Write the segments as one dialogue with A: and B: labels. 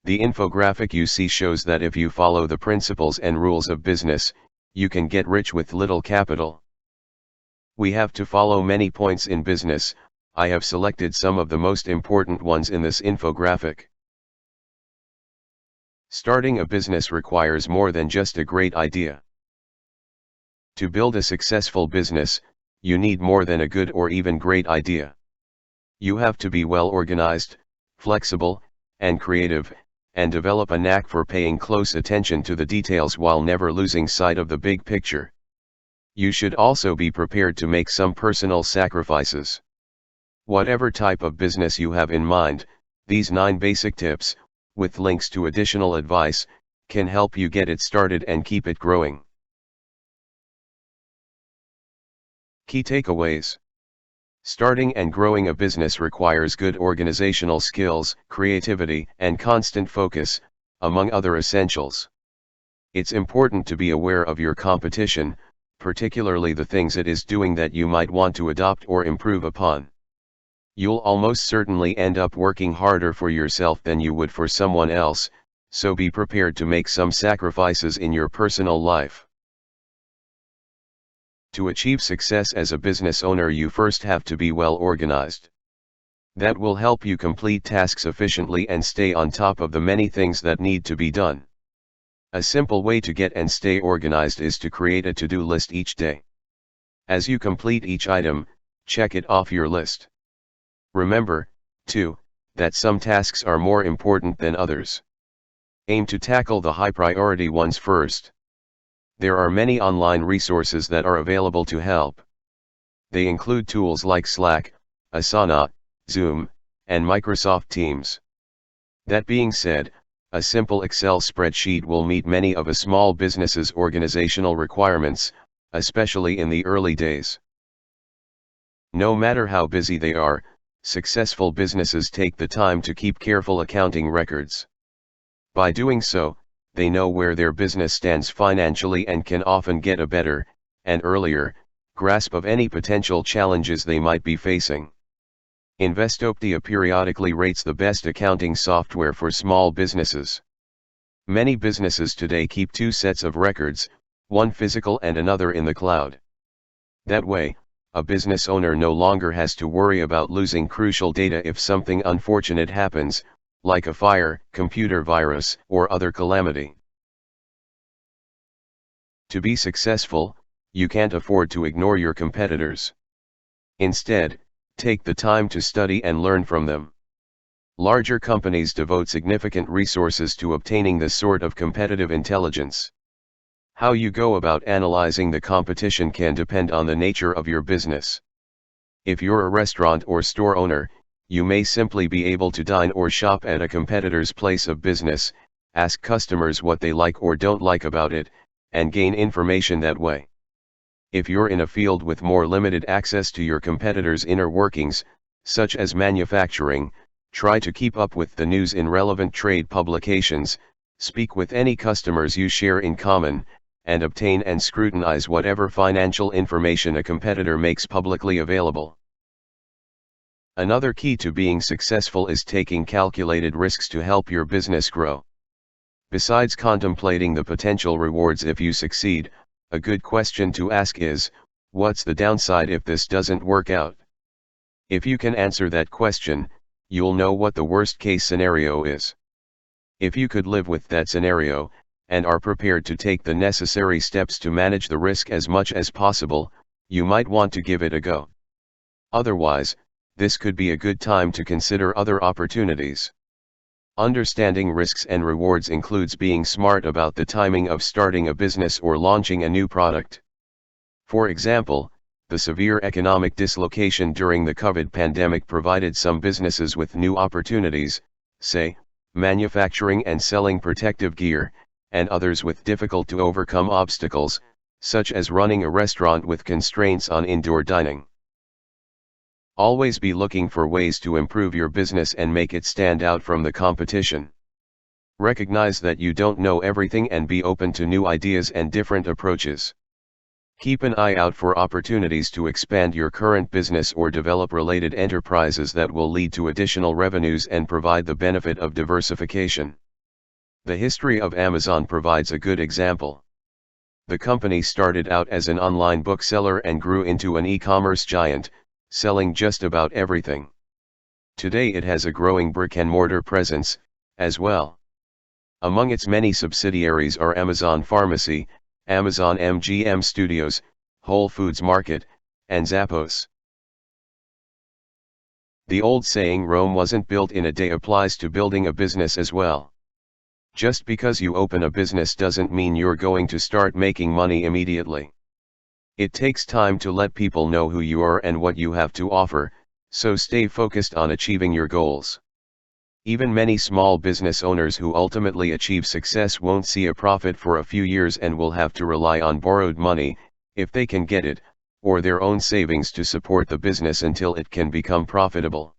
A: The infographic you see shows that if you follow the principles and rules of business, you can get rich with little capital. We have to follow many points in business. I have selected some of the most important ones in this infographic. Starting a business requires more than just a great idea. To build a successful business, you need more than a good or even great idea. You have to be well organized, flexible, and creative, and develop a knack for paying close attention to the details while never losing sight of the big picture. You should also be prepared to make some personal sacrifices. Whatever type of business you have in mind, these 9 basic tips, with links to additional advice, can help you get it started and keep it growing. Key takeaways. Starting and growing a business requires good organizational skills, creativity, and constant focus, among other essentials. It's important to be aware of your competition, particularly the things it is doing that you might want to adopt or improve upon. You'll almost certainly end up working harder for yourself than you would for someone else, so be prepared to make some sacrifices in your personal life. To achieve success as a business owner, you first have to be well organized. That will help you complete tasks efficiently and stay on top of the many things that need to be done. A simple way to get and stay organized is to create a to-do list each day. As you complete each item, check it off your list. Remember, too, that some tasks are more important than others. Aim to tackle the high-priority ones first. There are many online resources that are available to help. They include tools like Slack, Asana, Zoom, and Microsoft Teams. That being said, a simple Excel spreadsheet will meet many of a small business's organizational requirements, especially in the early days. No matter how busy they are, successful businesses take the time to keep careful accounting records. By doing so, they know where their business stands financially and can often get a better, and earlier, grasp of any potential challenges they might be facing. Investopedia periodically rates the best accounting software for small businesses. Many businesses today keep 2 sets of records, one physical and another in the cloud. That way, a business owner no longer has to worry about losing crucial data if something unfortunate happens, like a fire, computer virus, or other calamity. To be successful, you can't afford to ignore your competitors. Instead, take the time to study and learn from them. Larger companies devote significant resources to obtaining this sort of competitive intelligence. How you go about analyzing the competition can depend on the nature of your business. If you're a restaurant or store owner, you may simply be able to dine or shop at a competitor's place of business, ask customers what they like or don't like about it, and gain information that way. If you're in a field with more limited access to your competitors' inner workings, such as manufacturing, try to keep up with the news in relevant trade publications, speak with any customers you share in common, and obtain and scrutinize whatever financial information a competitor makes publicly available. Another key to being successful is taking calculated risks to help your business grow. Besides contemplating the potential rewards if you succeed, a good question to ask is, what's the downside if this doesn't work out? If you can answer that question, you'll know what the worst case scenario is. If you could live with that scenario, and are prepared to take the necessary steps to manage the risk as much as possible, you might want to give it a go. Otherwise, this could be a good time to consider other opportunities. Understanding risks and rewards includes being smart about the timing of starting a business or launching a new product. For example, the severe economic dislocation during the COVID pandemic provided some businesses with new opportunities, say, manufacturing and selling protective gear, and others with difficult to overcome obstacles, such as running a restaurant with constraints on indoor dining. Always be looking for ways to improve your business and make it stand out from the competition. Recognize that you don't know everything and be open to new ideas and different approaches. Keep an eye out for opportunities to expand your current business or develop related enterprises that will lead to additional revenues and provide the benefit of diversification. The history of Amazon provides a good example. The company started out as an online bookseller and grew into an e-commerce giant, selling just about everything. Today it has a growing brick-and-mortar presence, as well. Among its many subsidiaries are Amazon Pharmacy, Amazon MGM Studios, Whole Foods Market, and Zappos. The old saying "Rome wasn't built in a day" applies to building a business as well. Just because you open a business doesn't mean you're going to start making money immediately. It takes time to let people know who you are and what you have to offer, so stay focused on achieving your goals. Even many small business owners who ultimately achieve success won't see a profit for a few years and will have to rely on borrowed money, if they can get it, or their own savings to support the business until it can become profitable.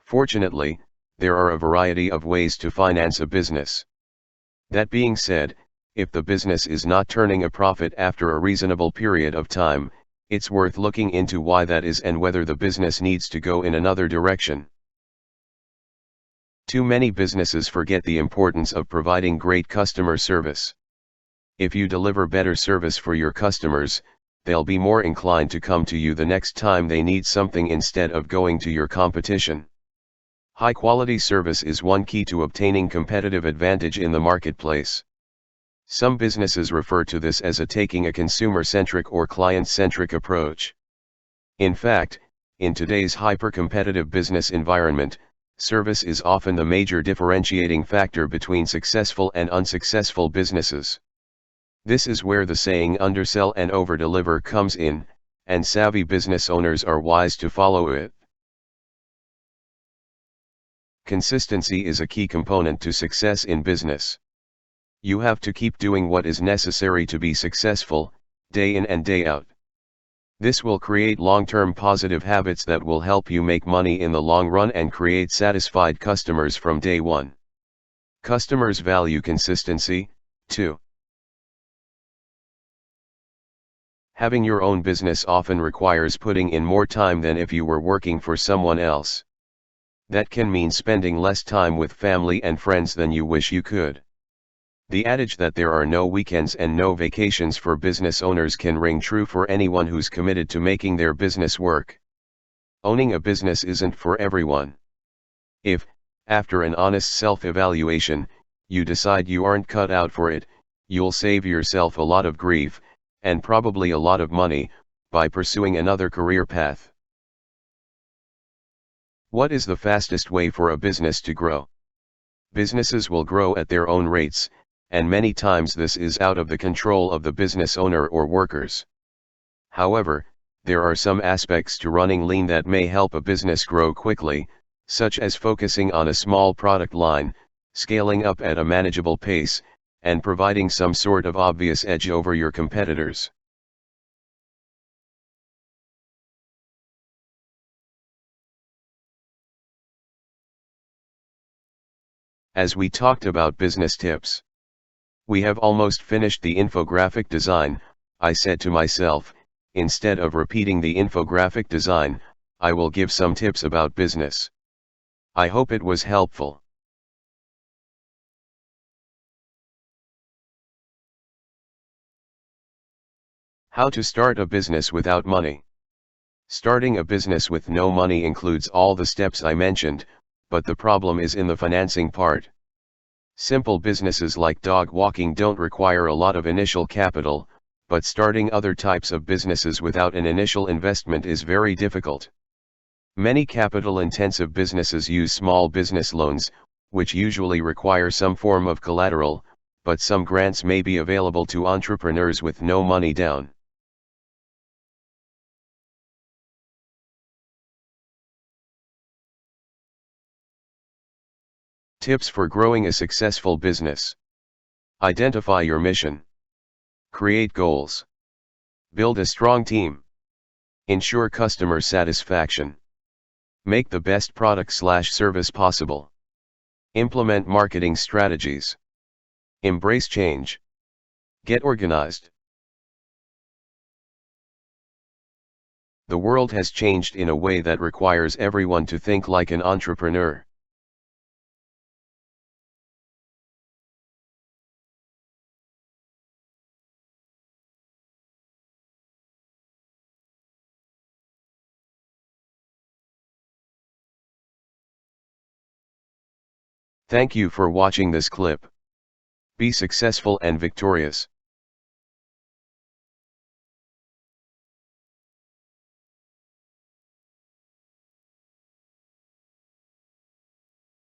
A: Fortunately, there are a variety of ways to finance a business. That being said, if the business is not turning a profit after a reasonable period of time, it's worth looking into why that is and whether the business needs to go in another direction. Too many businesses forget the importance of providing great customer service. If you deliver better service for your customers, they'll be more inclined to come to you the next time they need something instead of going to your competition. High-quality service is one key to obtaining competitive advantage in the marketplace. Some businesses refer to this as taking a consumer-centric or client-centric approach. In fact, in today's hyper-competitive business environment, service is often the major differentiating factor between successful and unsuccessful businesses. This is where the saying "undersell and overdeliver" comes in, and savvy business owners are wise to follow it. Consistency is a key component to success in business. You have to keep doing what is necessary to be successful, day in and day out. This will create long-term positive habits that will help you make money in the long run and create satisfied customers from day one. Customers value consistency, too. Having your own business often requires putting in more time than if you were working for someone else. That can mean spending less time with family and friends than you wish you could. The adage that there are no weekends and no vacations for business owners can ring true for anyone who's committed to making their business work. Owning a business isn't for everyone. If, after an honest self-evaluation, you decide you aren't cut out for it, you'll save yourself a lot of grief, and probably a lot of money, by pursuing another career path. What is the fastest way for a business to grow? Businesses will grow at their own rates, and many times this is out of the control of the business owner or workers. However, there are some aspects to running lean that may help a business grow quickly, such as focusing on a small product line, scaling up at a manageable pace, and providing some sort of obvious edge over your competitors. As we talked about business tips, we have almost finished the infographic design. I said to myself, instead of repeating the infographic design, I will give some tips about business. I hope it was helpful. How to start a business without money. Starting a business with no money includes all the steps I mentioned, but the problem is in the financing part. Simple businesses like dog walking don't require a lot of initial capital, but starting other types of businesses without an initial investment is very difficult. Many capital-intensive businesses use small business loans, which usually require some form of collateral, but some grants may be available to entrepreneurs with no money down. Tips for growing a successful business. Identify your mission. Create goals. Build a strong team. Ensure customer satisfaction. Make the best product/service possible. Implement marketing strategies. Embrace change. Get organized. The world has changed in a way that requires everyone to think like an entrepreneur. Thank you for watching this clip. Be successful and victorious.